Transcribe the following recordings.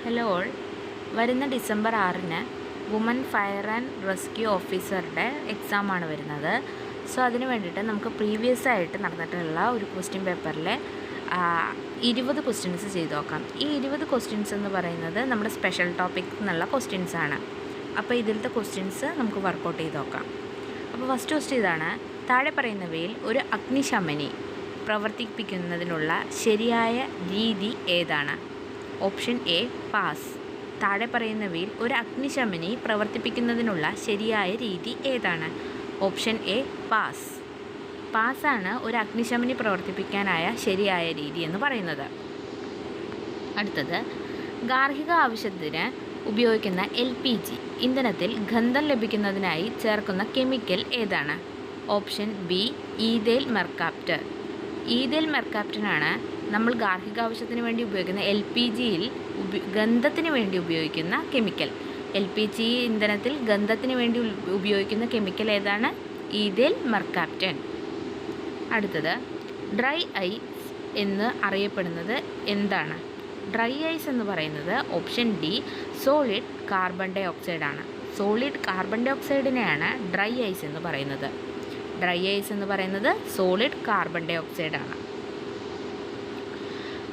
Hello all. വരുന്ന December 6-ന് woman fire and rescue ഓഫീസറുടെ എക്സാമാണ് വരുന്നത്. സോ അതിന് വേണ്ടിയിട്ട് നമുക്ക് പ്രീവിയസ് ആയിട്ട് നടന്നിട്ടുള്ള ഒരു ക്വസ്റ്റ്യൻ പേപ്പറിലെ 20 ക്വസ്റ്റ്യൻസ് ചെയ്ത് നോക്കാം. ഈ 20 ക്വസ്റ്റ്യൻസ് എന്ന് പറയുന്നത് നമ്മുടെ സ്പെഷ്യൽ ടോപ്പിക് എന്നുള്ള ക്വസ്റ്റ്യൻസാണ്. അപ്പോൾ ഇതിലത്തെ ക്വസ്റ്റ്യൻസ് നമുക്ക് വർക്കൗട്ട് ചെയ്ത് നോക്കാം. അപ്പോൾ ഫസ്റ്റ് ക്വസ്റ്റ്യൻ ഇതാണ്: താഴെ പറയുന്നവയിൽ ഒരു അഗ്നിശമനി പ്രവർത്തിപ്പിക്കുന്നതിനുള്ള ശരിയായ രീതി ഏതാണ്? Option A pass. താഴെ പറയുന്നവയിൽ ഒരു അഗ്നിശമനി പ്രവർത്തിപ്പിക്കുന്നതിനുള്ള ശരിയായ രീതി ഏതാണ്? Option A pass. പാസ്സാണ് ഒരു അഗ്നിശമനി പ്രവർത്തിപ്പിക്കാനായ ശരിയായ രീതി എന്ന് പറയുന്നത്. അടുത്തത്, ഗാർഹിക ആവശ്യത്തിന് ഉപയോഗിക്കുന്ന LPG ഇന്ധനത്തിൽ ഗന്ധം ലഭിക്കുന്നതിനായി ചേർക്കുന്ന കെമിക്കൽ ഏതാണ്? Option B ethyl mercaptan. Ethyl മെർകാപ്റ്റനാണ് നമ്മൾ ഗാർഹികാവശ്യത്തിന് വേണ്ടി ഉപയോഗിക്കുന്ന LPGയിൽ ഗന്ധത്തിന് വേണ്ടി ഉപയോഗിക്കുന്ന കെമിക്കൽ. LPG ഇന്ധനത്തിൽ ഗന്ധത്തിന് വേണ്ടി ഉപയോഗിക്കുന്ന കെമിക്കൽ ഏതാണ്? ഈഥൈൽ മെർകാപ്റ്റൻ. അടുത്തത്, ഡ്രൈ ഐസ് എന്ന് അറിയപ്പെടുന്നത് എന്താണ്? ഡ്രൈ ഐസ് എന്ന് പറയുന്നത് ഓപ്ഷൻ ഡി സോളിഡ് കാർബൺ ഡൈ ഓക്സൈഡാണ്. സോളിഡ് കാർബൺ ഡൈ ഓക്സൈഡിനെയാണ് ഡ്രൈ ഐസ് എന്ന് പറയുന്നത്. ഡ്രൈ ഐസ് എന്ന് പറയുന്നത് സോളിഡ് കാർബൺ ഡൈ ഓക്സൈഡാണ്.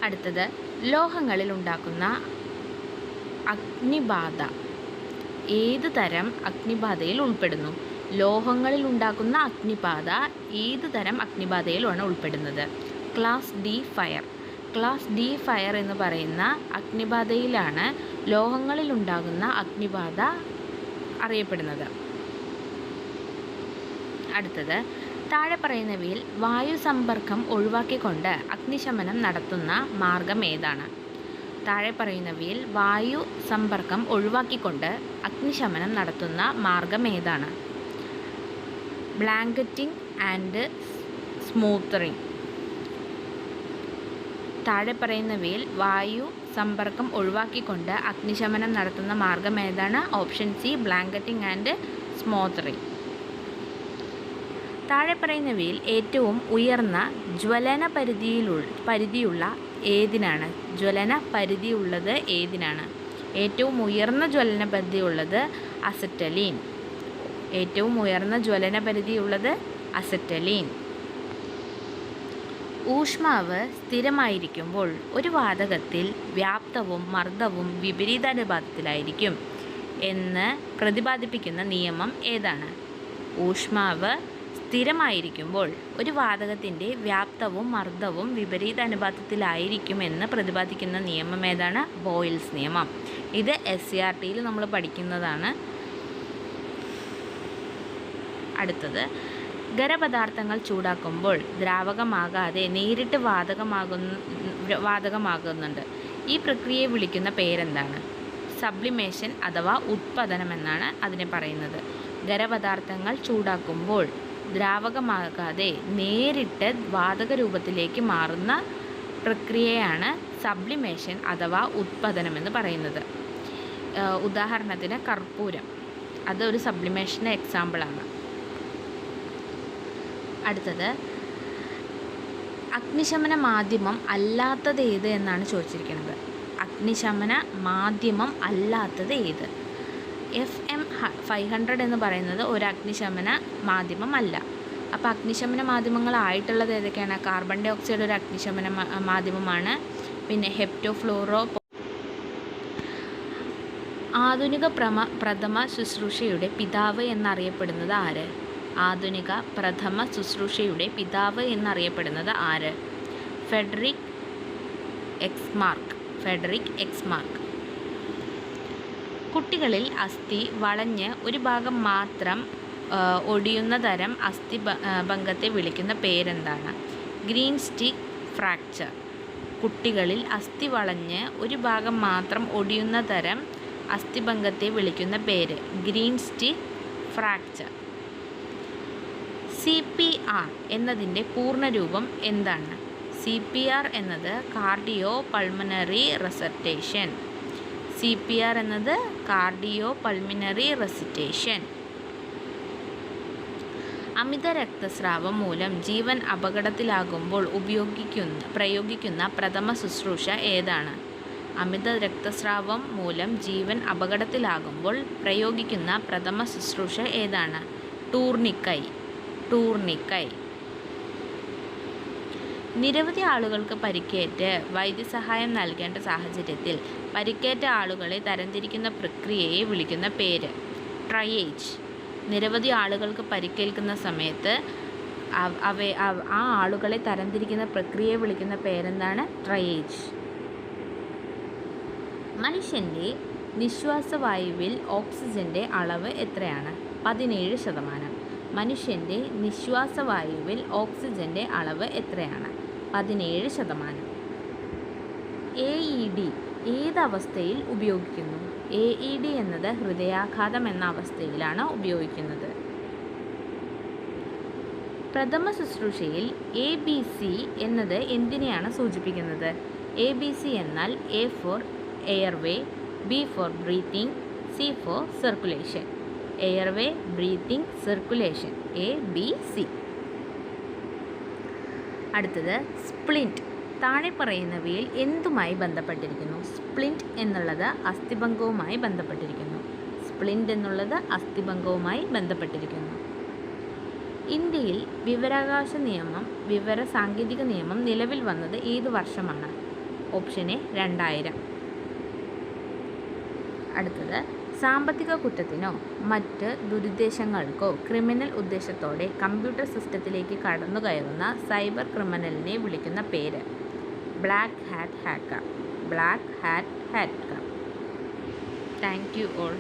അടുത്തത്, ലോഹങ്ങളിൽ ഉണ്ടാക്കുന്ന അഗ്നിബാധ ഏത് തരം അഗ്നിബാധയിൽ ഉൾപ്പെടുന്നു? ലോഹങ്ങളിൽ ഉണ്ടാക്കുന്ന അഗ്നിബാധ ഏത് തരം അഗ്നിബാധയിലാണ് ഉൾപ്പെടുന്നത്? Class D fire. Class D fire എന്ന് പറയുന്ന അഗ്നിബാധയിലാണ് ലോഹങ്ങളിൽ ഉണ്ടാകുന്ന അഗ്നിബാധ അറിയപ്പെടുന്നത്. അടുത്തത്, താഴെ പറയുന്നവയിൽ വായു സമ്പർക്കം ഒഴിവാക്കിക്കൊണ്ട് അഗ്നിശമനം നടത്തുന്ന മാർഗം ഏതാണ്? താഴെ പറയുന്നവയിൽ വായു സമ്പർക്കം ഒഴിവാക്കിക്കൊണ്ട് അഗ്നിശമനം നടത്തുന്ന മാർഗം ഏതാണ്? Blanketing and smothering. താഴെ പറയുന്നവയിൽ വായു സമ്പർക്കം ഒഴിവാക്കിക്കൊണ്ട് അഗ്നിശമനം നടത്തുന്ന മാർഗം ഏതാണ്? Option C blanketing and smothering. താഴെ പറയുന്നവയിൽ ഏറ്റവും ഉയർന്ന ജ്വലന പരിധിയുള്ള ഏതിനാണ്? ജ്വലന പരിധിയുള്ളത് ഏതിനാണ്? ഏറ്റവും ഉയർന്ന ജ്വലന പരിധിയുള്ളത് അസറ്റലീൻ. ഏറ്റവും ഉയർന്ന ജ്വലന പരിധിയുള്ളത് അസറ്റലീൻ. ഊഷ്മാവ് സ്ഥിരമായിരിക്കുമ്പോൾ ഒരു വാതകത്തിൽ വ്യാപ്തവും മർദ്ദവും വിപരീതാനുപാതത്തിലായിരിക്കും എന്ന് പ്രതിപാദിപ്പിക്കുന്ന നിയമം ഏതാണ്? ഊഷ്മാവ് സ്ഥിരമായിരിക്കുമ്പോൾ ഒരു വാതകത്തിൻ്റെ വ്യാപ്തവും മർദ്ദവും വിപരീത അനുപാതത്തിലായിരിക്കുമെന്ന് പ്രതിപാദിക്കുന്ന നിയമം ഏതാണ്? ബോയിൽസ് നിയമം. ഇത് SCRTയിൽ നമ്മൾ പഠിക്കുന്നതാണ്. അടുത്തത്, ഖരപദാർത്ഥങ്ങൾ ചൂടാക്കുമ്പോൾ ദ്രാവകമാകാതെ നേരിട്ട് വാതകമാകുന്നുണ്ട്. ഈ പ്രക്രിയയെ വിളിക്കുന്ന പേരെന്താണ്? സബ്ലിമേഷൻ അഥവാ ഉത്പതനം എന്നാണ് അതിനെ പറയുന്നത്. ഖരപദാർത്ഥങ്ങൾ ചൂടാക്കുമ്പോൾ ദ്രാവകമാകാതെ നേരിട്ട് വാതക രൂപത്തിലേക്ക് മാറുന്ന പ്രക്രിയയാണ് സബ്ലിമേഷൻ അഥവാ ഉത്പതനം എന്ന് പറയുന്നത്. ഉദാഹരണത്തിന് കർപ്പൂരം, അതൊരു സബ്ലിമേഷൻ്റെ എക്സാമ്പിളാണ്. അടുത്തത്, അഗ്നിശമന മാധ്യമം അല്ലാത്തത് ഏത് എന്നാണ് ചോദിച്ചിരിക്കുന്നത്. അഗ്നിശമന മാധ്യമം അല്ലാത്തത് ഏത്? FM 500 എന്ന് പറയുന്നത് ഒരു അഗ്നിശമന മാധ്യമം അല്ല. അപ്പോൾ അഗ്നിശമന മാധ്യമങ്ങളായിട്ടുള്ളത് ഏതൊക്കെയാണ്? കാർബൺ ഡൈ ഓക്സൈഡ് ഒരു അഗ്നിശമന മാധ്യമമാണ്. പിന്നെ ഹെപ്റ്റോഫ്ലൂറോ. ആധുനിക പ്രഥമ ശുശ്രൂഷയുടെ പിതാവ് എന്നറിയപ്പെടുന്നത് ആര്? ആധുനിക പ്രഥമ ശുശ്രൂഷയുടെ പിതാവ് എന്നറിയപ്പെടുന്നത് ആര്? ഫെഡറിക് എക്സ്മാർക്ക്. കുട്ടികളിൽ അസ്ഥി വളഞ്ഞ് ഒരു ഭാഗം മാത്രം ഒടിയുന്ന തരം അസ്ഥിഭംഗത്തെ വിളിക്കുന്ന പേരെന്താണ്? Green stick fracture. കുട്ടികളിൽ അസ്ഥി വളഞ്ഞ് ഒരു ഭാഗം മാത്രം ഒടിയുന്ന തരം അസ്ഥിഭംഗത്തെ വിളിക്കുന്ന പേര് ഗ്രീൻ സ്റ്റിക്ക് ഫ്രാക്ചർ. CPR എന്നതിൻ്റെ പൂർണ്ണരൂപം എന്താണ്? CPR എന്നത് കാർഡിയോ പൾമനറി റെസിറ്റേഷൻ. CPR എന്നത് കാർഡിയോ പൾമിനറി റെസിറ്റേഷൻ. അമിത രക്തസ്രാവം മൂലം ജീവൻ അപകടത്തിലാകുമ്പോൾ പ്രയോഗിക്കുന്ന പ്രഥമ ശുശ്രൂഷ ഏതാണ്? അമിത രക്തസ്രാവം മൂലം ജീവൻ അപകടത്തിലാകുമ്പോൾ പ്രയോഗിക്കുന്ന പ്രഥമ ശുശ്രൂഷ ഏതാണ്? ടൂർണിക്കൈ. നിരവധി ആളുകൾക്ക് പരിക്കേറ്റ് വൈദ്യസഹായം നൽകേണ്ട സാഹചര്യത്തിൽ പരിക്കേറ്റ ആളുകളെ തരംതിരിക്കുന്ന പ്രക്രിയയെ വിളിക്കുന്ന പേര്? ട്രയേജ്. നിരവധി ആളുകൾക്ക് പരിക്കേൽക്കുന്ന സമയത്ത് ആ ആളുകളെ തരംതിരിക്കുന്ന പ്രക്രിയയെ വിളിക്കുന്ന പേരെന്താണ്? ട്രയേജ്. മനുഷ്യൻ്റെ നിശ്വാസവായുവിൽ ഓക്സിജൻ്റെ അളവ് എത്രയാണ്? 17%. മനുഷ്യൻ്റെ നിശ്വാസവായുവിൽ ഓക്സിജൻ്റെ അളവ് എത്രയാണ്? 17%. AED ഏത് അവസ്ഥയിൽ ഉപയോഗിക്കുന്നു? AED എന്നത് ഹൃദയാഘാതം എന്ന അവസ്ഥയിലാണ് ഉപയോഗിക്കുന്നത്. പ്രഥമ ശുശ്രൂഷയിൽ ABC എന്നത് എന്തിനെയാണ് സൂചിപ്പിക്കുന്നത്? ABC എന്നാൽ A for airway, B for breathing, C for circulation. Airway, breathing, circulation, ABC. അടുത്തത് സ്പ്ലിൻറ്റ്. താഴെ പറയുന്നവയിൽ എന്തുമായി ബന്ധപ്പെട്ടിരിക്കുന്നു? സ്പ്ലിൻറ്റ് എന്നുള്ളത് അസ്ഥിഭംഗവുമായി ബന്ധപ്പെട്ടിരിക്കുന്നു. ഇന്ത്യയിൽ വിവരാവകാശ നിയമം, വിവര സാങ്കേതിക നിയമം നിലവിൽ വന്നത് ഏത് വർഷമാണ്? Option A 2000. അടുത്തത് സാമ്പത്തിക കുറ്റത്തിനോ മറ്റ് ദുരുദ്ദേശങ്ങൾക്കോ ക്രിമിനൽ ഉദ്ദേശത്തോടെ കമ്പ്യൂട്ടർ സിസ്റ്റത്തിലേക്ക് കടന്നുകയറുന്ന സൈബർ ക്രിമിനലിനെ വിളിക്കുന്ന പേര്? Black hat hacker. Thank you all.